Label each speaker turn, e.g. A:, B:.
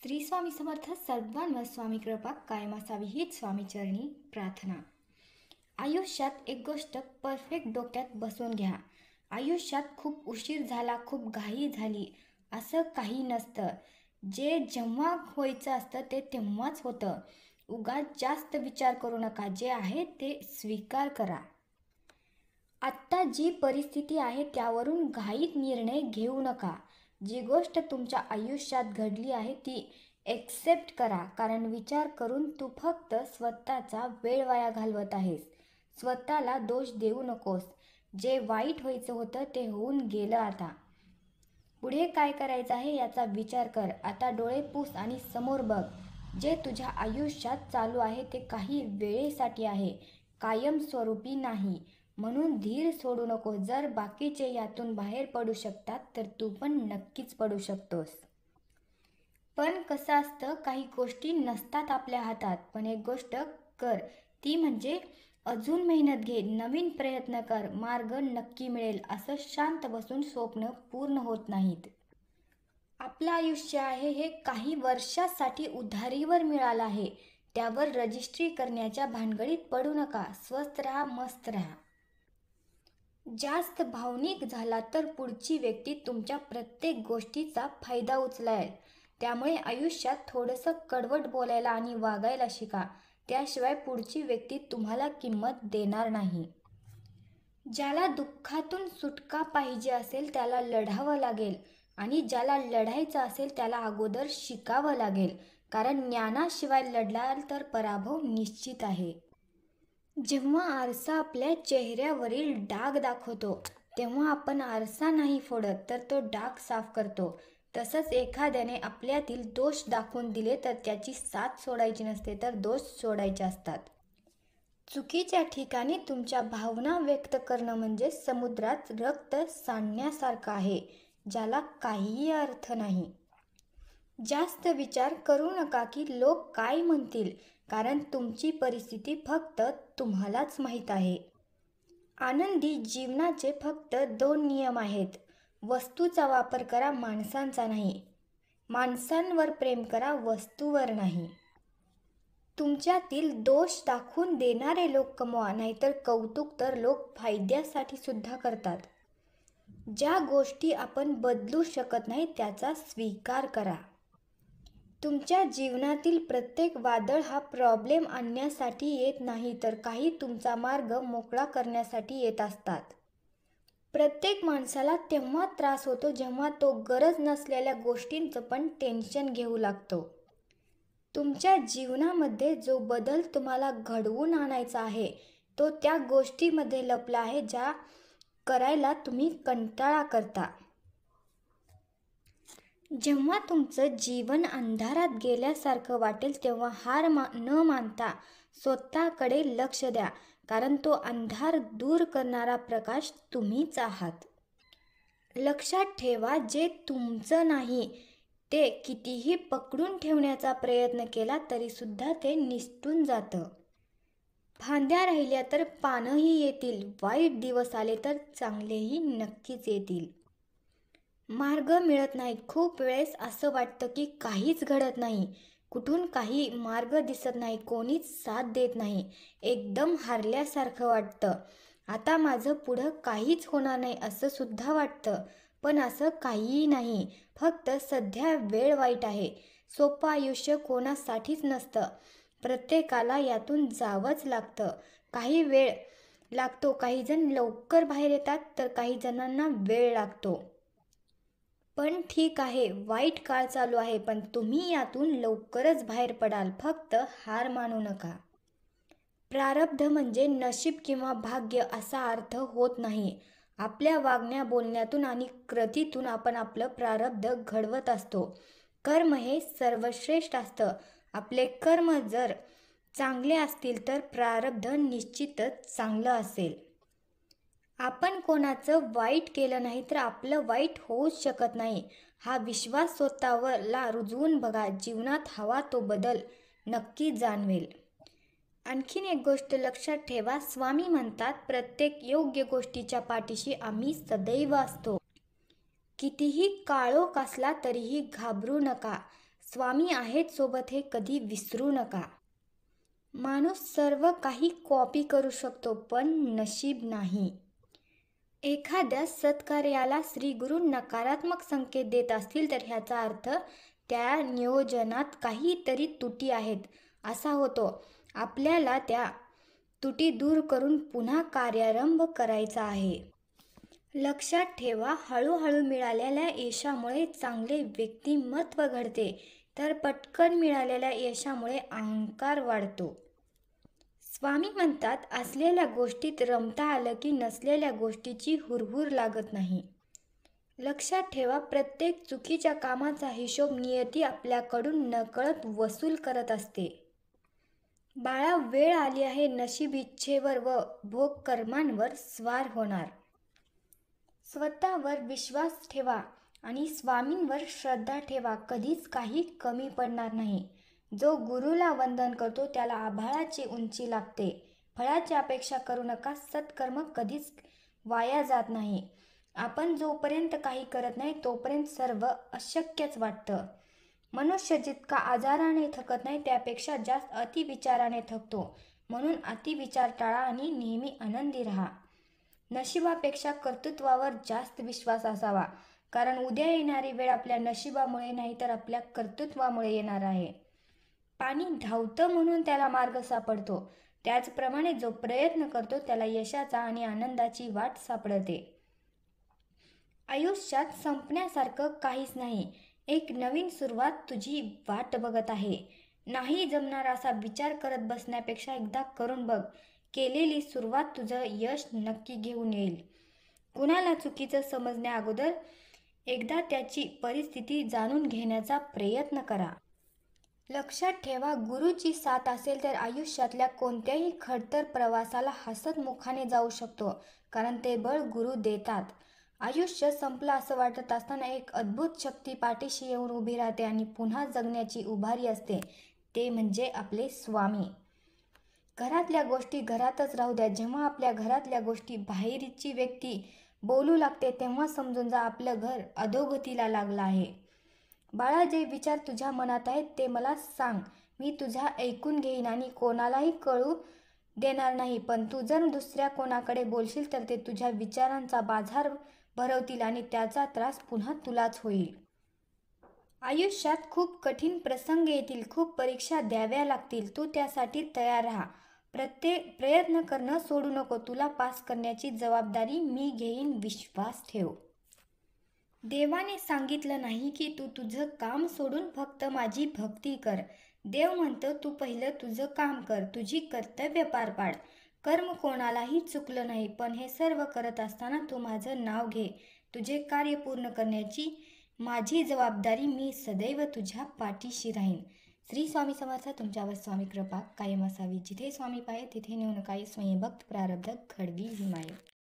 A: श्री स्वामी समर्थ सर्वांवर स्वामी कृपा कायम असावी हीच स्वामीचरणी प्रार्थना. आयुष्यात एक गोष्ट परफेक्ट डोक्यात बसवून घ्या. आयुष्यात खूप उशीर झाला, खूप घाई झाली असं काही नसतं. जे जेव्हा व्हायचं असतं ते तेव्हाच होतं. उगाच जास्त विचार करू नका. जे आहे ते स्वीकार करा. आत्ता जी परिस्थिती आहे त्यावरून घाईत निर्णय घेऊ नका. जी गोष्ट तुमच्या आयुष्यात घडली आहे ती एक्सेप्ट करा. कारण विचार करून तू फक्त स्वतःचा वेळ वाया घालवत आहेस. स्वतःला दोष देऊ नकोस. जे वाईट व्हायचं होतं ते होऊन गेलं. आता पुढे काय करायचं आहे याचा विचार कर. आता डोळे पुस आणि समोर बघ. जे तुझ्या आयुष्यात चालू आहे ते काही वेळेसाठी आहे, कायमस्वरूपी नाही. म्हणून धीर सोडू नको. जर बाकीचे यातून बाहेर पडू शकतात तर तू पण नक्कीच पडू शकतोस. पण कसं असतं, काही गोष्टी नसतात आपल्या हातात. पण एक गोष्ट कर, ती म्हणजे अजून मेहनत घे, नवीन प्रयत्न कर. मार्ग नक्की मिळेल. असं शांत बसून स्वप्न पूर्ण होत नाहीत. आपलं आयुष्य आहे हे काही वर्षासाठी उधारीवर मिळालं आहे. त्यावर रजिस्ट्री करण्याच्या भानगडीत पडू नका. स्वस्थ राहा, मस्त राहा. जास्त भावनिक झाला तर पुढची व्यक्ती तुमच्या प्रत्येक गोष्टीचा फायदा उचलेल. त्यामुळे आयुष्यात थोडंसं कडवट बोलायला आणि वागायला शिका. त्याशिवाय पुढची व्यक्ती तुम्हाला किंमत देणार नाही. ज्याला दुःखातून सुटका पाहिजे असेल त्याला लढावं लागेल आणि ज्याला लढायचं असेल त्याला अगोदर शिकावं लागेल. कारण ज्ञानाशिवाय लढलाल तर पराभव निश्चित आहे. जेव्हा आरसा आपल्या चेहऱ्यावरील डाग दाखवतो तेव्हा आपण आरसा नाही फोडत तर तो डाग साफ करतो. तसंच एखाद्याने आपल्यातील दोष दाखवून दिले तर त्याची साथ सोडायची नसते तर दोष सोडायचे असतात. चुकीच्या ठिकाणी तुमच्या भावना व्यक्त करणं म्हणजे समुद्रात रक्त सांडण्यासारखं आहे, ज्याला काहीही अर्थ नाही. जास्त विचार करू नका की लोक काय म्हणतील, कारण तुमची परिस्थिती फक्त तुम्हालाच माहीत आहे. आनंदी जीवनाचे फक्त 2 नियम आहेत. वस्तूचा वापर करा, माणसांचा नाही. माणसांवर प्रेम करा, वस्तूवर नाही. तुमच्यातील दोष दाखवून देणारे लोक कमवा, नाहीतर कौतुक तर लोक फायद्यासाठी सुद्धा करतात. ज्या गोष्टी आपण बदलू शकत नाही त्याचा स्वीकार करा. तुमच्या जीवनातील प्रत्येक वादळ हा प्रॉब्लेम आणण्यासाठी येत नाही तर काही तुमचा मार्ग मोकळा करण्यासाठी येत असतात. प्रत्येक माणसाला तेव्हा त्रास होतो जेव्हा तो गरज नसलेल्या गोष्टींचं पण टेन्शन घेऊ लागतो. तुमच्या जीवनामध्ये जो बदल तुम्हाला घडवून आणायचा आहे तो त्या गोष्टीमध्ये लपला आहे ज्या करायला तुम्ही कंटाळा करता. जेव्हा तुमचं जीवन अंधारात गेल्यासारखं वाटेल तेव्हा हार न मानता स्वतःकडे लक्ष द्या. कारण तो अंधार दूर करणारा प्रकाश तुम्हीच आहात. लक्षात ठेवा, जे तुमचं नाही ते कितीही पकडून ठेवण्याचा प्रयत्न केला तरीसुद्धा ते निसटून जातं. फांद्या राहिल्या तर पानंही येतील. वाईट दिवस आले तर चांगलेही नक्कीच येतील. मार्ग मिळत नाहीत. खूप वेळेस असं वाटतं की काहीच घडत नाही. कुठून काही मार्ग दिसत नाही. कोणीच साथ देत नाही. एकदम हारल्यासारखं वाटतं. आता माझं पुढं काहीच होणार नाही असं सुद्धा वाटतं. पण असं काहीही नाही. फक्त सध्या वेळ वाईट आहे. सोपं आयुष्य कोणासाठीच नसतं. प्रत्येकाला यातून जावंच लागतं. काही वेळ लागतो. काही जण लवकर बाहेर येतात तर काही जणांना वेळ लागतो. पण ठीक आहे, वाईट काळ चालू आहे पण तुम्ही यातून लवकरच बाहेर पडाल. फक्त हार मानू नका. प्रारब्ध म्हणजे नशीब किंवा भाग्य असा अर्थ होत नाही. आपल्या वागण्या बोलण्यातून आणि कृतीतून आपण आपलं प्रारब्ध घडवत असतो. कर्म हे सर्वश्रेष्ठ असतं. आपले कर्म जर चांगले असतील तर प्रारब्ध निश्चितच चांगलं असेल. आपण कोणाचं वाईट केलं नाही तर आपलं वाईट होऊच शकत नाही. हा विश्वास स्वतःला रुजवून बघा. जीवनात हवा तो बदल नक्की जाणवेल. आणखीन एक गोष्ट लक्षात ठेवा, स्वामी म्हणतात प्रत्येक योग्य गोष्टीच्या पाठीशी आम्ही सदैव असतो. कितीही काळोख असला तरीही घाबरू नका. स्वामी आहेत सोबत हे कधी विसरू नका. माणूस सर्व काही कॉपी करू शकतो, पण नशीब नाही. एखाद्या सत्कार्याला श्रीगुरू नकारात्मक संकेत देत असतील तर ह्याचा अर्थ त्या नियोजनात काहीतरी त्रुटी आहेत असा होतो. आपल्याला त्या त्रुटी दूर करून पुन्हा कार्यारंभ करायचा आहे. लक्षात ठेवा, हळूहळू मिळालेल्या यशामुळे चांगले व्यक्तिमत्व घडते, तर पटकन मिळालेल्या यशामुळे अहंकार वाढतो. स्वामी म्हणतात, असलेल्या गोष्टीत रमता आलं की नसलेल्या गोष्टीची हुरहुर लागत नाही. लक्षात ठेवा, प्रत्येक चुकीच्या कामाचा हिशोब नियती आपल्याकडून नकळत वसूल करत असते. बाळा, वेळ आली आहे नशीब इच्छेवर व भोग कर्मांवर स्वार होणार. स्वतःवर विश्वास ठेवा आणि स्वामींवर श्रद्धा ठेवा. कधीच काही कमी पडणार नाही. जो गुरुला वंदन करतो त्याला आभाळाची उंची लागते. फळाची अपेक्षा करू नका. सत्कर्म कधीच वाया जात नाही. आपण जोपर्यंत काही करत नाही तोपर्यंत सर्व अशक्यच वाटतं. मनुष्य जितका आजाराने थकत नाही त्यापेक्षा जास्त अतिविचाराने थकतो. म्हणून अतिविचार टाळा आणि नेहमी आनंदी राहा. नशिबापेक्षा कर्तृत्वावर जास्त विश्वास असावा, कारण उद्या येणारी वेळ आपल्या नशिबामुळे नाही तर आपल्या कर्तृत्वामुळे येणार आहे. पाणी धावतं म्हणून त्याला मार्ग सापडतो. त्याचप्रमाणे जो प्रयत्न करतो त्याला यशाचा आणि आनंदाची वाट सापडते. आयुष्यात संपण्यासारखं काहीच नाही. एक नवीन सुरुवात तुझी वाट बघत आहे. नाही जमणार असा विचार करत बसण्यापेक्षा एकदा करून बघ. केलेली सुरुवात तुझं यश नक्की घेऊन येईल. कुणाला चुकीचं समजण्या अगोदर एकदा त्याची परिस्थिती जाणून घेण्याचा प्रयत्न करा. लक्षात ठेवा, गुरुची साथ असेल तर आयुष्यातल्या कोणत्याही खडतर प्रवासाला हसतमुखाने जाऊ शकतो, कारण ते बळ गुरु देतात. आयुष्य संपलं असं वाटत असताना एक अद्भुत शक्ती पाठीशी येऊन उभी राहते आणि पुन्हा जगण्याची उभारी असते. ते म्हणजे आपले स्वामी. घरातल्या गोष्टी घरातच राहू द्या. जेव्हा आपल्या घरातल्या गोष्टी बाहेरची व्यक्ती बोलू लागते तेव्हा समजून जा आपलं घर अधोगतीला लागलं आहे. बाळा, जे विचार तुझ्या मनात आहेत ते मला सांग. मी तुझा ऐकून घेईन आणि कोणालाही कळू देणार नाही. पण तू जर दुसऱ्या कोणाकडे बोलशील तर ते तुझ्या विचारांचा बाजार भरवतील आणि त्याचा त्रास पुन्हा तुलाच होईल. आयुष्यात खूप कठीण प्रसंग येतील, खूप परीक्षा द्याव्या लागतील. तू त्यासाठी तयार राहा. प्रयत्न करणं सोडू नको. तुला पास करण्याची जबाबदारी मी घेईन, विश्वास ठेव. देवाने सांगितलं नाही की तू तुझं काम सोडून फक्त माझी भक्ती कर. देव म्हणतो तू पहिलं तुझं काम कर, तुझी कर्तव्य पार पाड. कर्म कोणालाही चुकलं नाही, पण हे सर्व करत असताना तू माझं नाव घे. तुझे कार्य पूर्ण करण्याची माझी जबाबदारी. मी सदैव तुझ्या पाठीशी राहीन. श्री स्वामी समर्थ. तुमच्यावर स्वामी कृपा कायम असावी. जिथे स्वामी पाय तिथे नेऊ नका. स्वयंभक्त प्रारब्ध खडगी हिमाय.